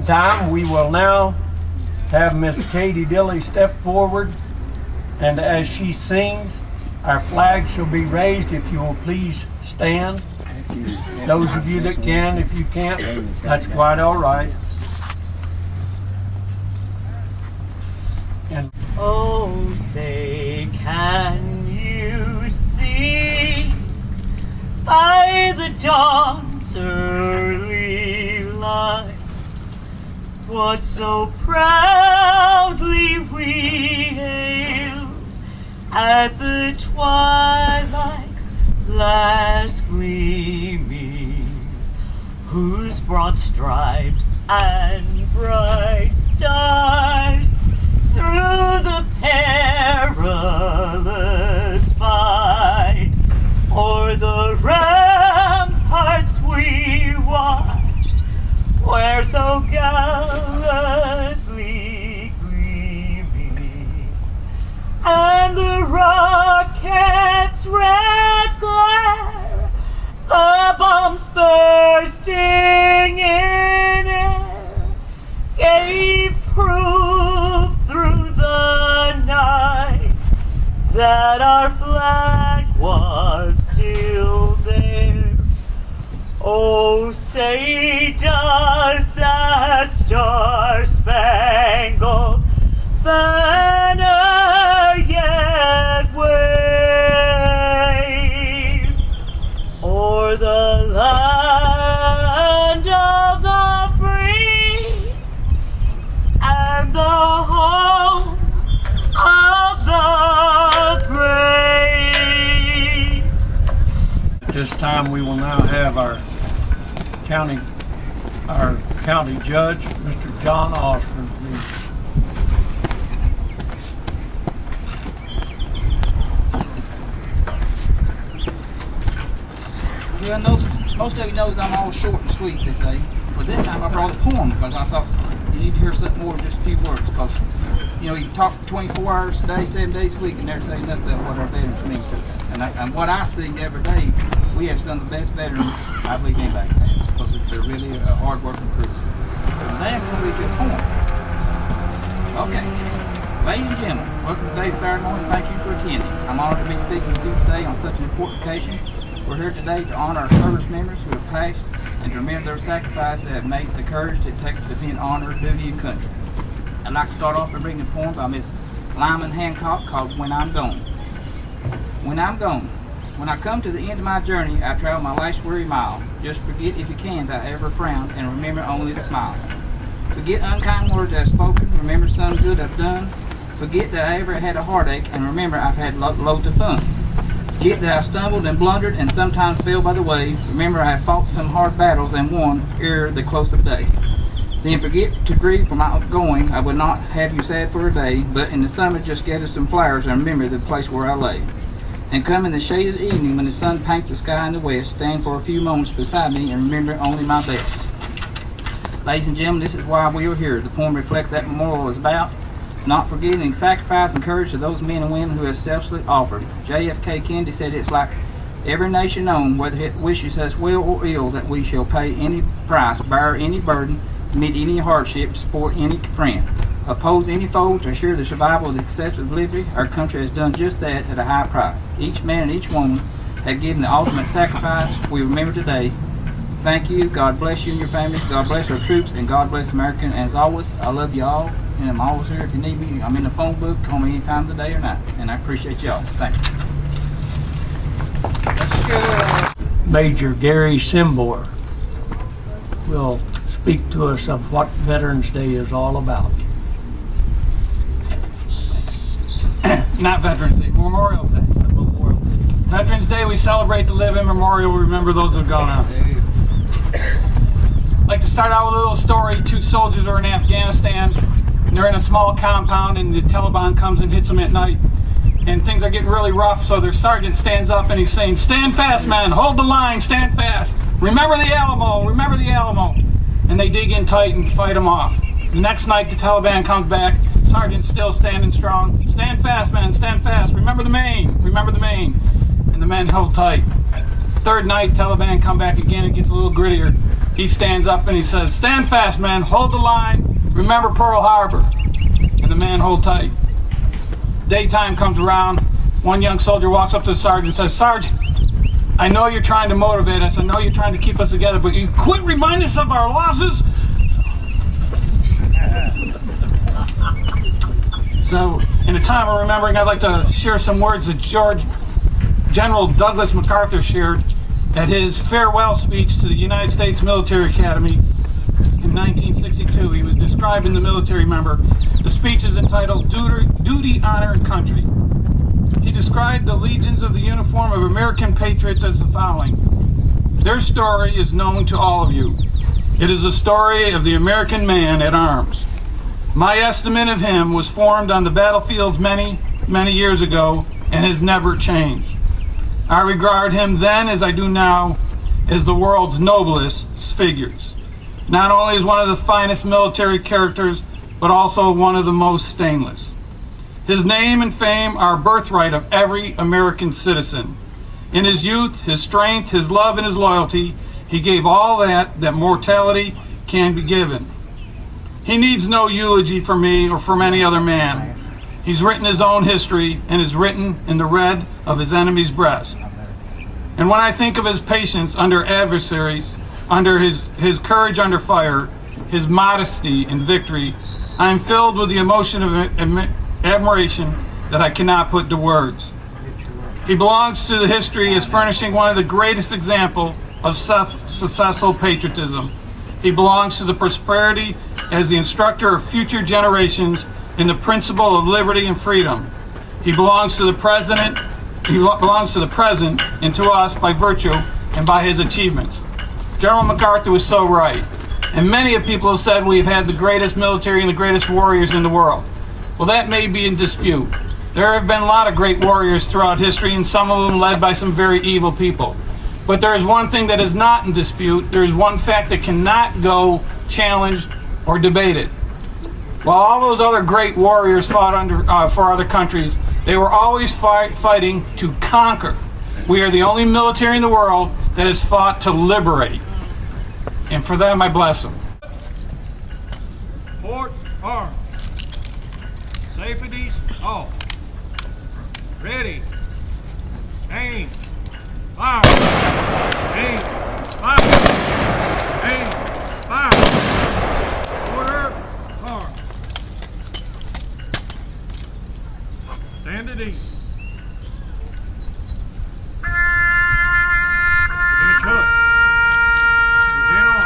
time, we will now have Miss Katie Dilly step forward, and as she sings, our flag shall be raised. If you will please stand. Those of you that can, if you can't, that's quite all right. And oh, say, can you see by the dawn's early light what so proudly we hailed at the twilight's last gleaming, whose broad stripes and bright stars through the perilous fight o'er the ramparts we watched, where so gallantly gleaming, and the rocket's red glare, the bombs bursting in air, gave proof through the night that our flag was still there. Oh, say, does that star-spangled banner yet wave o'er the land of the free and the home of the brave? at this time, we will now have our county judge, Mr. John Osborne, please. Yeah, most of you know that I'm all short and sweet, they say. But this time I brought a poem because I thought you need to hear something more than just a few words. Because, you know, you talk 24 hours a day, 7 days a week, and never say nothing about what our veterans mean to us. And what I see every day, we have some of the best veterans I believe anybody can have, because they're really a hard-working crew. Today I'm going to read you a poem. Okay. Ladies and gentlemen, welcome to today's ceremony. Thank you for attending. I'm honored to be speaking with you today on such an important occasion. We're here today to honor our service members who have passed and to remember their sacrifice that have made the courage to take to defend honor, duty, and country. I'd like to start off by reading a poem by Miss Lyman Hancock called When I'm Gone. When I'm gone, when I come to the end of my journey, I travel my last weary mile. Just forget, if you can, that I ever frowned, and remember only to smile. Forget unkind words I've spoken, remember some good I've done. Forget that I ever had a heartache, and remember I've had loads of fun. Forget that I stumbled and blundered and sometimes fell by the way. Remember I have fought some hard battles and won ere the close of day. Then forget to grieve for my going. I would not have you sad for a day, but in the summer just gather some flowers and remember the place where I lay. And come in the shade of the evening when the sun paints the sky in the west, stand for a few moments beside me and remember only my best. Ladies and gentlemen, this is why we are here. The poem reflects that memorial is about not forgetting sacrifice and courage of those men and women who have selflessly offered. JFK Kennedy said it's like every nation known, whether it wishes us well or ill, that we shall pay any price, bear any burden, meet any hardship, support any friend, oppose any foe to assure the survival of the success of liberty. Our country has done just that at a high price. Each man and each woman have given the ultimate sacrifice we remember today. Thank you. God bless you and your families. God bless our troops, and God bless America. And as always, I love you all, and I'm always here if you need me. I'm in the phone book. Call me any time of the day or night, and I appreciate y'all. Thank you. Let's go. Major Gary Simbor will speak to us of what Veterans Day is all about. Not Veterans Day, Memorial Day. Memorial Day. Veterans Day, we celebrate the living. Memorial, we remember those who have gone out. I'd like to start out with a little story. Two soldiers are in Afghanistan, and they're in a small compound, and the Taliban comes and hits them at night. And things are getting really rough, so their sergeant stands up and he's saying, "Stand fast, man, hold the line, stand fast. Remember the Alamo, remember the Alamo." And they dig in tight and fight them off. The next night, the Taliban comes back. Sergeant's still standing strong. "Stand fast, man, stand fast. Remember the Maine, remember the Maine." And the men held tight. Third night, Taliban come back again. It gets a little grittier. he stands up and he says, "Stand fast, man, hold the line, remember Pearl Harbor." And the men hold tight. Daytime comes around, one young soldier walks up to the sergeant and says, "Sergeant, I know you're trying to motivate us, I know you're trying to keep us together, but you quit reminding us of our losses." So, in a time of remembering, I'd like to share some words that General Douglas MacArthur shared at his farewell speech to the United States Military Academy in 1962. He was describing the military member. The speech is entitled Duty, Honor, and Country. He described the legions of the uniform of American patriots as the following. "Their story is known to all of you. It is the story of the American man at arms. My estimate of him was formed on the battlefields many, many years ago and has never changed. I regard him then, as I do now, as the world's noblest figures. Not only as one of the finest military characters, but also one of the most stainless. His name and fame are a birthright of every American citizen. In his youth, his strength, his love, and his loyalty, he gave all that mortality can be given. He needs no eulogy from me or from any other man. He's written his own history and is written in the red of his enemy's breast. And when I think of his patience under adversaries, under his courage under fire, his modesty in victory, I am filled with the emotion of admiration that I cannot put to words. He belongs to the history as furnishing one of the greatest examples of successful patriotism. He belongs to the prosperity as the instructor of future generations in the principle of liberty and freedom. He belongs to the present and to us by virtue and by his achievements. General MacArthur was so right. And many of people have said we've had the greatest military and the greatest warriors in the world. Well, that may be in dispute. There have been a lot of great warriors throughout history, and some of them led by some very evil people. But there is one thing that is not in dispute. There is one fact that cannot go challenged or debated. While all those other great warriors fought for other countries, they were always fighting to conquer. We are the only military in the world that has fought to liberate. And for them, I bless them. Port arms. Safeties off. Ready. Aim. Fire. Aim. Fire. Aim. Fire. Order. Arms. Stand at ease. Begin cut. Begin on.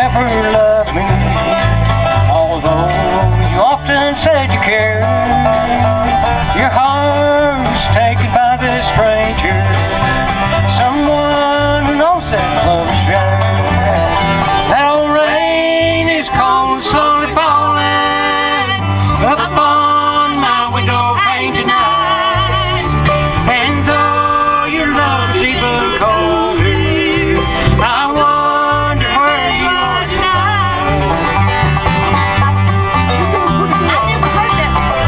never loved me, although you often said you cared. Your heart's taken by this stranger, someone who knows that love is shared. That old rain is cold, slowly falling up on my window pane tonight, and though your love's even colder, I wonder where you are tonight. I never heard that before.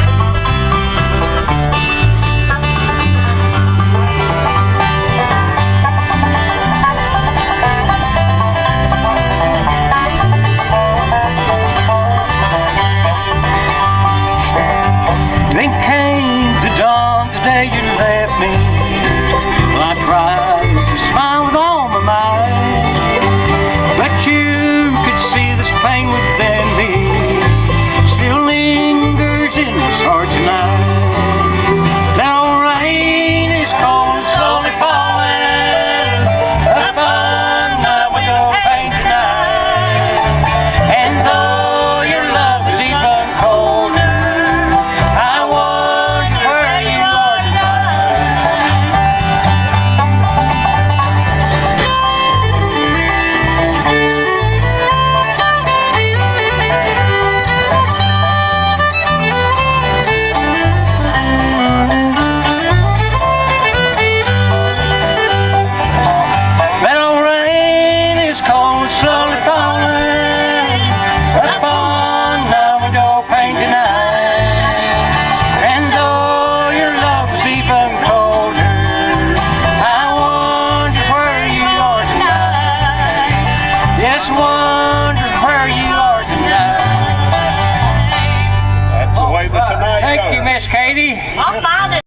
Then came the dawn, the day you left me. Well, I tried to smile with all my might, but you could see this pain within me still lingers in this heart tonight. That old rain is cold, slowly falling upon my window pane tonight, and though your love is even colder, I wonder where you are That old rain is cold, slowly falling upon my window pane tonight, and though your love's even colder, I wonder where you are tonight. Yes, wonder where you are tonight. That's the way the tonight Thank goes. you, Miss Katie. I'm fine